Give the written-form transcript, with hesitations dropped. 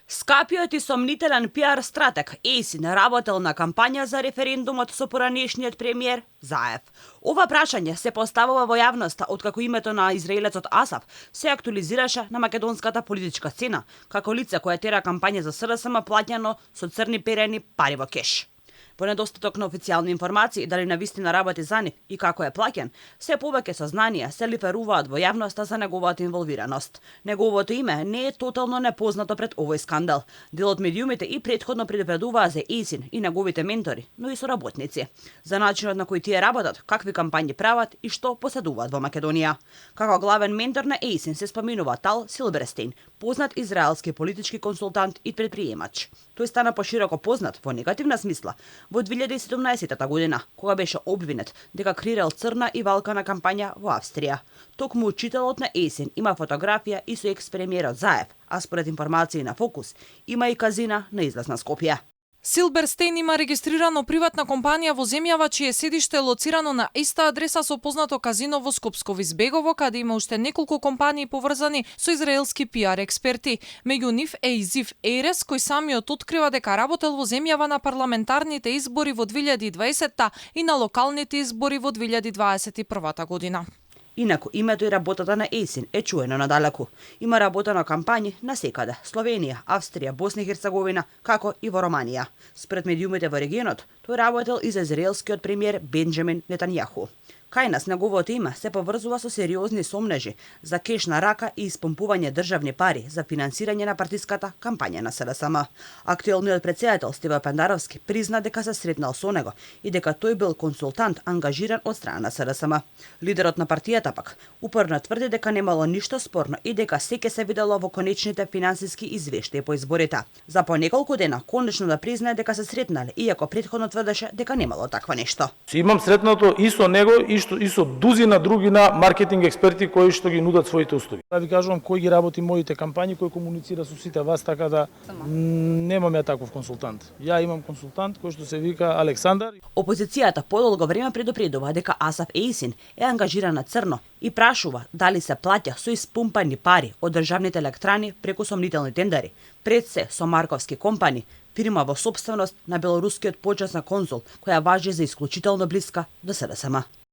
Скапиот и сомнителен пиар стратег Есин работел на кампања за референдумот со поранешниот премиер Заев. Ова прашање се поставува во јавноста откако името на израелецот Асав се актуализираше на македонската политичка сцена, како лице кое тера кампања за СДСМ плаќано со црни перени пари во кеш. Во недостаток на официјални информации дали навистина работи за нив и како е плаќен, се повеќе сознанија се лиферуваат во јавноста за неговата инволвираност. Неговото име не е тотално непознато пред овој скандал. Дел од медиумите и претходно предупредуваа за Есин и неговите ментори, но и соработници, за начинот на кој тие работат, какви кампањи прават и што поседуваат во Македонија. Како главен ментор на Есин се споминува Тал Силберстейн, познат израелски политички консултант и предприемач. Тој стана пошироко познат во негативна смисла во 2017 година, кога беше обвинет дека креирал црна и валкана кампања во Австрија. Токму учителот на Есин има фотографија и со екс-премиерот Заев, а според информации на Фокус, има и казина на излаз на Скопје. Силберстейн има регистрирано приватна компанија во земјава чие седиште е лоцирано на иста адреса со познато казино во Скопско Визбегово, каде има уште неколку компании поврзани со израелски пиар експерти. Меѓу нив е и Зив Ейрес, кој самиот открива дека работел во земјава на парламентарните избори во 2020 и на локалните избори во 2021 година. Инаку името и работата на Есин е чуено надалеку. Има работено кампањи на секаде: Словенија, Австрија, Босна и Херцеговина, како и во Романија. Според медиумите во регионот, тој работел и за израелскиот премиер Бенџамин Нетањаху. Кај нас неговото име се поврзува со сериозни сомнежи за кеш на рака и испомпување државни пари за финансирање на партиската кампања на СДСМ. Актуелниот претседател Стива Пендаровски призна дека се сретнал со него и дека тој бил консултант ангажиран од страна на СДСМ. Лидерот на партијата пак упорно тврди дека немало ништо спорно и дека се ќе се видело во конечните финансиски извештаи по изборите. За по неколку дена конечно да признае дека се сретнале, иако претходно тврдеше дека немало таква нешто. Имам сретнато и со него и со дузина други на маркетинг експерти кои што ги нудат своите услуги. Да ви кажувам кој ги работи моите кампањи, кој комуницира со сите вас, така да немам ја таков консултант. Ја имам консултант кој што се вика Александар. Опозицијата подолго време предупредува дека Асав Есин е ангажиран на црно и прашува дали се плаќа со испумпани пари од државните електрани преку сомнителни тендери, пред се со марковски компани, фирма во сопственост на белорускиот почесна конзул, која важи за исклучително блиска до СДСМ.